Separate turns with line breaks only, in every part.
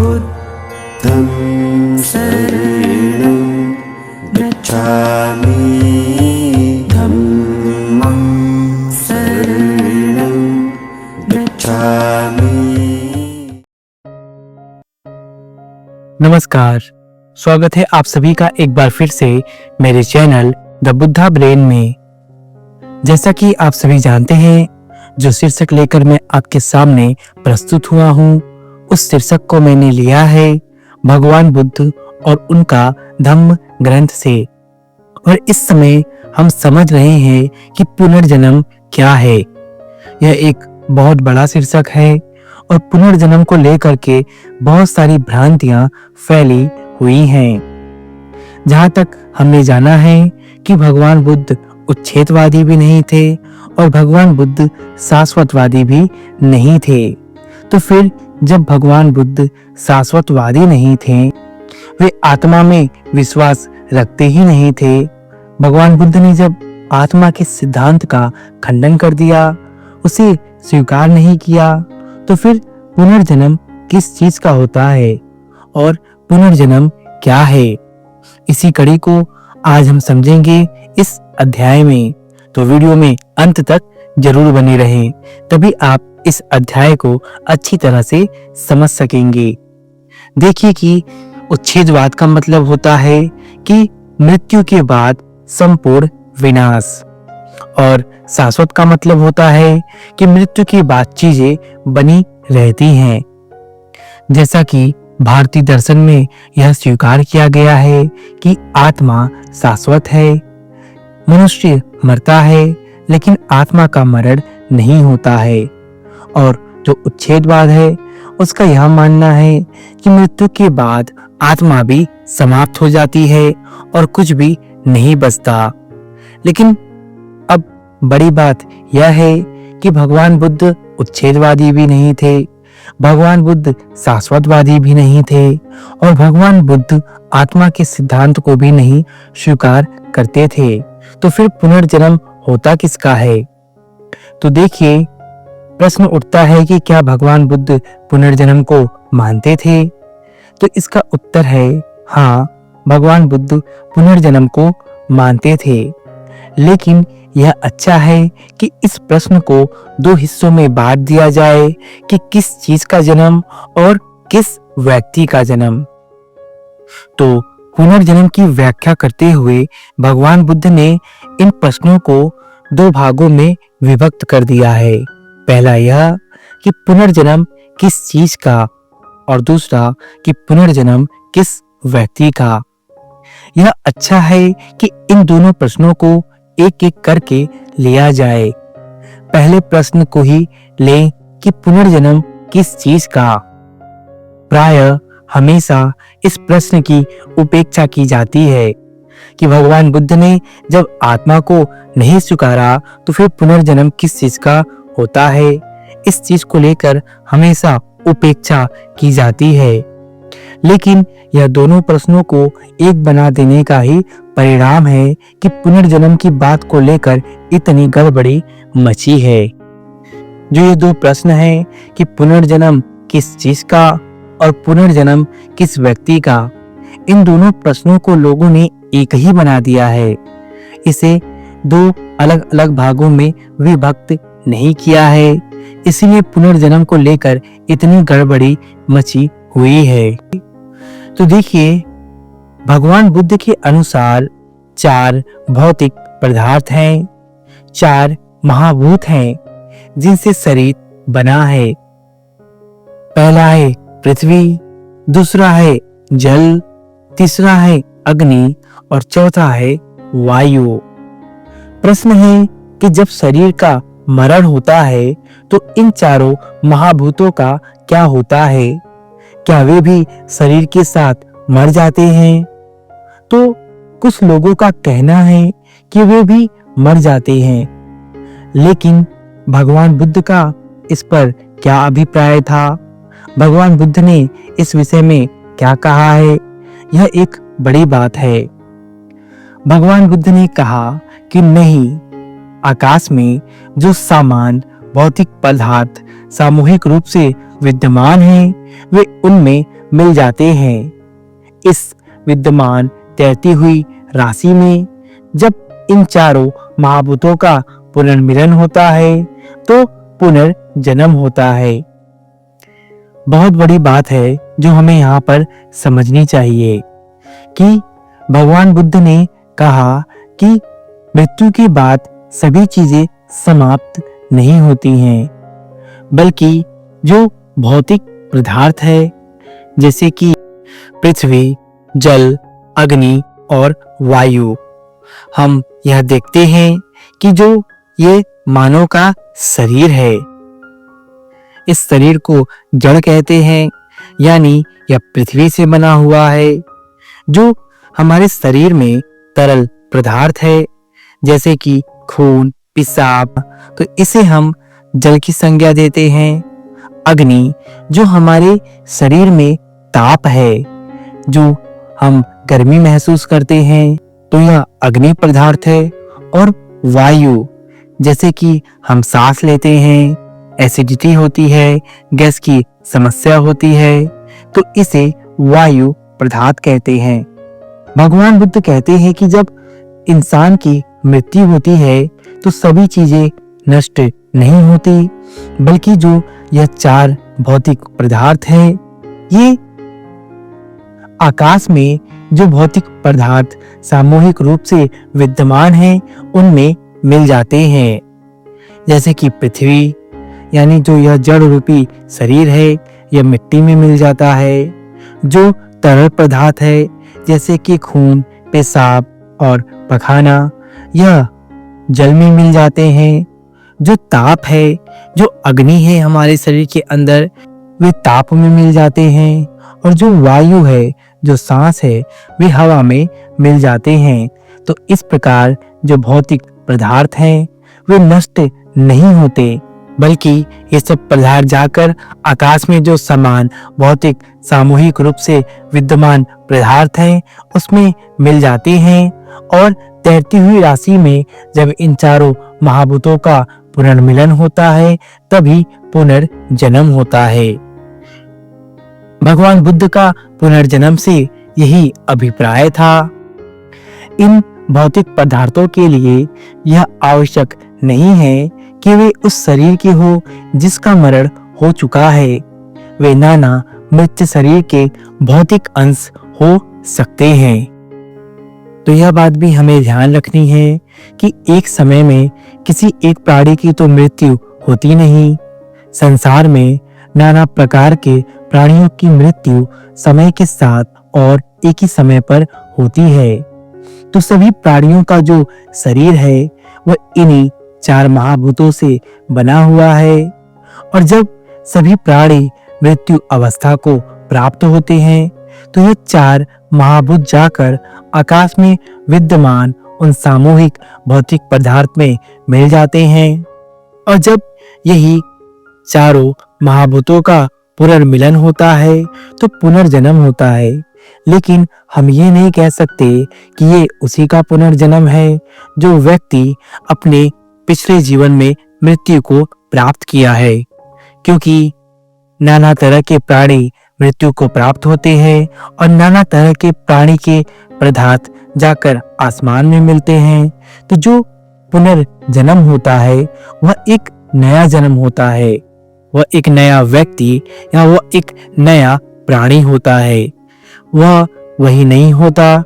बुद्धं शरणं गच्छामि धम्मं शरणं गच्छामि।
नमस्कार, स्वागत है आप सभी का एक बार फिर से मेरे चैनल द बुद्धा ब्रेन में। जैसा कि आप सभी जानते हैं, जो शीर्षक लेकर मैं आपके सामने प्रस्तुत हुआ हूँ, उस शीर्षक को मैंने लिया है भगवान बुद्ध और उनका धम्म ग्रंथ से। और इस समय हम समझ रहे हैं कि पुनर्जन्म क्या है। यह एक बहुत बड़ा शीर्षक है और पुनर्जन्म को लेकर के बहुत सारी भ्रांतियां फैली हुई हैं। जहां तक हमने जाना है कि भगवान बुद्ध उच्छेदवादी भी नहीं थे और भगवान बुद्ध शाश्वतवादी भी नहीं थे। तो फिर जब भगवान बुद्ध शाश्वतवादी नहीं थे, वे आत्मा में विश्वास रखते ही नहीं थे। भगवान बुद्ध ने जब आत्मा के सिद्धांत का खंडन कर दिया, उसे स्वीकार नहीं किया, तो फिर पुनर्जन्म किस चीज का होता है और पुनर्जन्म क्या है, इसी कड़ी को आज हम समझेंगे इस अध्याय में। तो वीडियो में अंत तक जरूर बने रहें, तभी आप इस अध्याय को अच्छी तरह से समझ सकेंगे। देखिए कि उच्छेदवाद का मतलब होता है कि मृत्यु के बाद संपूर्ण विनाश, और शाश्वत का मतलब होता है कि मृत्यु के बाद चीजें बनी रहती हैं। जैसा कि भारतीय दर्शन में यह स्वीकार किया गया है कि आत्मा शाश्वत है। मनुष्य मरता है लेकिन आत्मा का मरण नहीं होता है। और जो उच्छेदवाद है, उसका यह मानना है कि मृत्यु के बाद आत्मा भी समाप्त हो जाती है और कुछ भी नहीं बचता। लेकिन अब बड़ी बात यह है कि भगवान बुद्ध उच्छेदवादी भी नहीं थे, भगवान बुद्ध शाश्वतवादी भी नहीं थे और भगवान बुद्ध आत्मा के सिद्धांत को भी नहीं स्वीकार करते थे। तो फिर पुनर्जन्म होता किसका है? तो देखिए, प्रश्न उठता है कि क्या भगवान बुद्ध पुनर्जन्म को मानते थे? तो इसका उत्तर है हाँ, भगवान बुद्ध पुनर्जन्म को मानते थे। लेकिन यह अच्छा है कि इस प्रश्न को दो हिस्सों में बांट दिया जाए कि किस चीज का जन्म और किस व्यक्ति का जन्म। तो पुनर्जन्म की व्याख्या करते हुए भगवान बुद्ध ने इन प्रश्नों को दो भागों में विभक्त कर दिया है। पहला यह कि पुनर्जन्म किस चीज का, और दूसरा कि पुनर्जन्म किस व्यक्ति का। यह अच्छा है कि इन दोनों प्रश्नों को एक एक करके लिया जाए। पहले प्रश्न को ही लें कि पुनर्जन्म किस चीज का। प्रायः हमेशा इस प्रश्न की उपेक्षा की जाती है कि भगवान बुद्ध ने जब आत्मा को नहीं स्वीकारा, तो फिर पुनर्जन्म किस चीज का होता है। इस चीज को लेकर हमेशा उपेक्षा की जाती है। लेकिन यह दोनों प्रश्नों को एक बना देने का ही परिणाम है कि पुनर्जन्म की बात को लेकर इतनी गड़बड़ी मची है। जो ये दो प्रश्न हैं कि पुनर्जन्म किस चीज का और पुनर्जन्म किस व्यक्ति का, इन दोनों प्रश्नों को लोगों ने एक ही बना दिया है। इसे दो अलग अलग भागों में विभक्त नहीं किया है, इसीलिए पुनर्जन्म को लेकर इतनी गड़बड़ी मची हुई है। तो देखिए, भगवान बुद्ध के अनुसार चार भौतिक पदार्थ हैं, चार महाभूत हैं जिनसे शरीर बना है। पहला है पृथ्वी, दूसरा है जल, तीसरा है अग्नि और चौथा है वायु। प्रश्न है कि जब शरीर का मरण होता है तो इन चारों महाभूतों का क्या होता है? क्या वे भी शरीर के साथ मर जाते हैं? तो कुछ लोगों का कहना है कि वे भी मर जाते हैं। लेकिन भगवान बुद्ध का इस पर क्या अभिप्राय था? भगवान बुद्ध ने इस विषय में क्या कहा है? यह एक बड़ी बात है। भगवान बुद्ध ने कहा कि नहीं, आकाश में जो सामान भौतिक पदार्थ सामूहिक रूप से विद्यमान हैं, वे उनमें मिल जाते हैं। इस विद्यमान तैरती हुई राशि में जब इन चारों महाभूतों का पुनर्मिलन होता है तो पुनर्जन्म होता है। बहुत बड़ी बात है जो हमें यहाँ पर समझनी चाहिए कि भगवान बुद्ध ने कहा कि मृत्यु के बाद सभी चीजें समाप्त नहीं होती हैं, बल्कि जो भौतिक पदार्थ है जैसे कि पृथ्वी, जल, अग्नि और वायु, हम यह देखते हैं कि जो ये मानव का शरीर है, इस शरीर को जड़ कहते हैं, यानी यह पृथ्वी से बना हुआ है। जो हमारे शरीर में तरल पदार्थ है जैसे कि खून, पेशाब, तो इसे हम जल की संज्ञा देते हैं। अग्नि जो हमारे शरीर में ताप है, जो हम गर्मी महसूस करते हैं, तो यह अग्नि पदार्थ है। और वायु जैसे कि हम सांस लेते हैं, एसिडिटी होती है, गैस की समस्या होती है, तो इसे वायु पदार्थ कहते हैं। भगवान बुद्ध कहते हैं कि जब इंसान की मृत्यु होती है तो सभी चीजें नष्ट नहीं होती, बल्कि जो यह चार भौतिक पदार्थ हैं, ये आकाश में जो भौतिक पदार्थ सामूहिक रूप से विद्यमान हैं, उनमें मिल जाते हैं। जैसे कि पृथ्वी, यानी जो यह जड़ रूपी शरीर है, यह मिट्टी में मिल जाता है। जो तरल पदार्थ है जैसे कि खून, पेशाब और पखाना, यह जल में मिल जाते हैं। जो ताप है, जो अग्नि है हमारे शरीर के अंदर, वे ताप में मिल जाते हैं। और जो वायु है, जो सांस है, वे हवा में मिल जाते हैं। तो इस प्रकार जो भौतिक पदार्थ हैं वे नष्ट नहीं होते, बल्कि ये सब पदार्थ जाकर आकाश में जो समान भौतिक सामूहिक रूप से विद्यमान पदार्थ हैं उसमें मिल जाते हैं। और तैरती हुई राशि में जब इन चारों महाभूतों का पुनर्मिलन होता है तभी पुनर्जन्म होता है। भगवान बुद्ध का पुनर्जन्म से यही अभिप्राय था। इन भौतिक पदार्थों के लिए यह आवश्यक नहीं है कि वे उस शरीर के हो जिसका मरण हो चुका है। वे नाना मृत शरीर के भौतिक अंश हो सकते हैं। तो यह बात भी हमें ध्यान रखनी है कि एक समय में किसी एक प्राणी की तो मृत्यु होती नहीं। संसार में नाना प्रकार के प्राणियों की मृत्यु समय के साथ और एक ही समय पर होती है। तो सभी प्राणियों का जो शरीर है वह इन्हीं चार महाभूतों से बना हुआ है। और जब सभी प्राणी मृत्यु अवस्था को प्राप्त होते हैं तो ये चार महाभूत जाकर आकाश में विद्यमान उन सामूहिक भौतिक पदार्थ में मिल जाते हैं। और जब यही चारों महाभूतों का पुनर्मिलन होता है तो पुनर्जन्म होता है। लेकिन हम ये नहीं कह सकते कि ये उसी का पुनर्जन्म है जो व्यक्ति अपने पिछले जीवन में मृत्यु को प्राप्त किया है, क्योंकि नाना तरह के प्राणी मृत्यु को प्राप्त होते हैं और नाना तरह के प्राणी के पदार्थ जाकर आसमान में मिलते हैं। तो जो पुनर्जन्म होता है वह एक नया जन्म होता है, वह एक नया व्यक्ति या वह एक नया प्राणी होता है। वह वही नहीं होता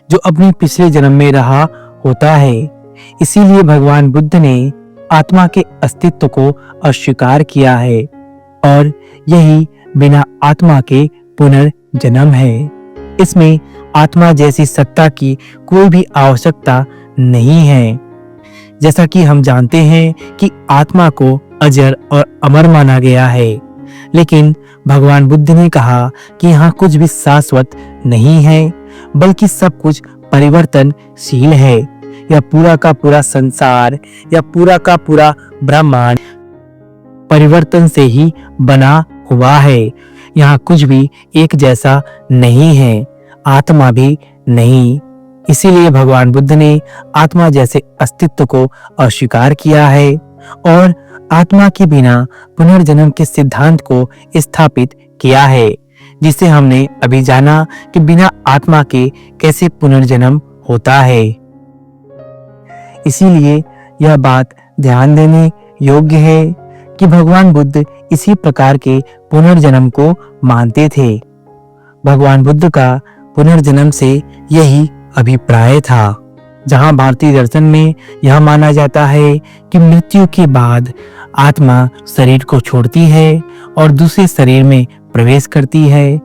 जो अपने पिछले जन्म में रहा होता है। इसीलिए भगवान बुद्ध ने आत्मा के अस्तित्व को अस्वीकार किया है और यही बिना आत्मा के पुनर्जन्म है। इसमें आत्मा जैसी सत्ता की कोई भी आवश्यकता नहीं है। जैसा कि हम जानते हैं कि आत्मा को अजर और अमर माना गया है, लेकिन भगवान बुद्ध ने कहा कि यहाँ कुछ भी शाश्वत नहीं है, बल्कि सब कुछ परिवर्तनशील है। यह पूरा का पूरा संसार या पूरा का पूरा ब्रह्मांड परिवर्तन से ही बना हुआ है। यहाँ कुछ भी एक जैसा नहीं है, आत्मा भी नहीं। इसीलिए भगवान बुद्ध ने आत्मा जैसे अस्तित्व को अस्वीकार किया है और आत्मा के बिना पुनर्जन्म के सिद्धांत को स्थापित किया है। जिसे हमने अभी जाना कि बिना आत्मा के कैसे पुनर्जन्म होता है। इसीलिए यह बात ध्यान देने योग्य है कि भगवान बुद्ध इसी प्रकार के पुनर्जन्म को मानते थे। भगवान बुद्ध का पुनर्जन्म से यही अभिप्राय था। जहां भारतीय दर्शन में यह माना जाता है कि मृत्यु के बाद आत्मा शरीर को छोड़ती है और दूसरे शरीर में प्रवेश करती है,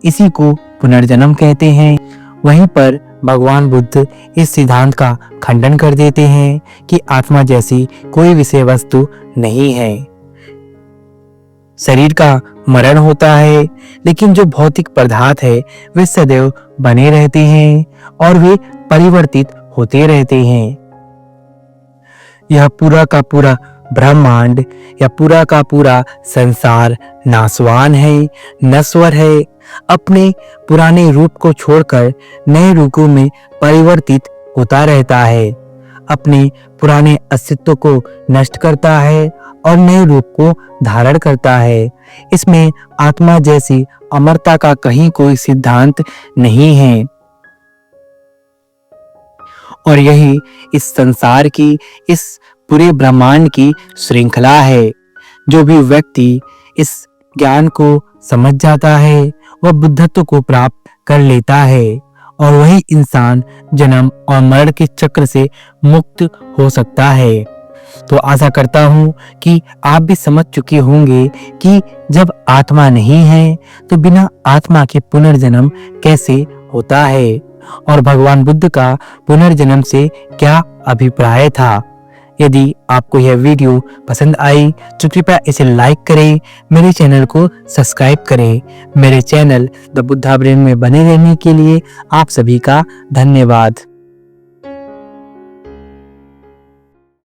इसी को पुनर्जन्म कहते हैं। वहीं पर भगवान बुद्ध इस सिद्धांत का खंडन कर देते हैं कि आत्मा जैसी कोई विषय वस्तु नहीं है। शरीर का मरण होता है, लेकिन जो भौतिक पदार्थ है वे सदैव बने रहते हैं और वे परिवर्तित होते रहते हैं। यह पूरा का पूरा ब्रह्मांड या पूरा का पूरा संसार नाशवान है, नश्वर है, अपने पुराने रूप को छोड़कर नए रूपों में परिवर्तित होता रहता है, अपने पुराने अस्तित्व को नष्ट करता है और नए रूप को धारण करता है। इसमें आत्मा जैसी अमरता का कहीं कोई सिद्धांत नहीं है। और यही इस संसार की, इस पूरे ब्रह्मांड की श्रृंखला है। जो भी व्यक्ति इस ज्ञान को समझ जाता है वह बुद्धत्व को प्राप्त कर लेता है और वही इंसान जन्म और मरण के चक्र से मुक्त हो सकता है। तो आशा करता हूँ कि आप भी समझ चुके होंगे कि जब आत्मा नहीं है तो बिना आत्मा के पुनर्जन्म कैसे होता है और भगवान बुद्ध का पुनर्जन्म से क्या अभिप्राय था। यदि आपको यह वीडियो पसंद आई तो कृपया इसे लाइक करें, मेरे चैनल को सब्सक्राइब करें। मेरे चैनल द बुद्धा ब्रेन में बने रहने के लिए आप सभी का धन्यवाद।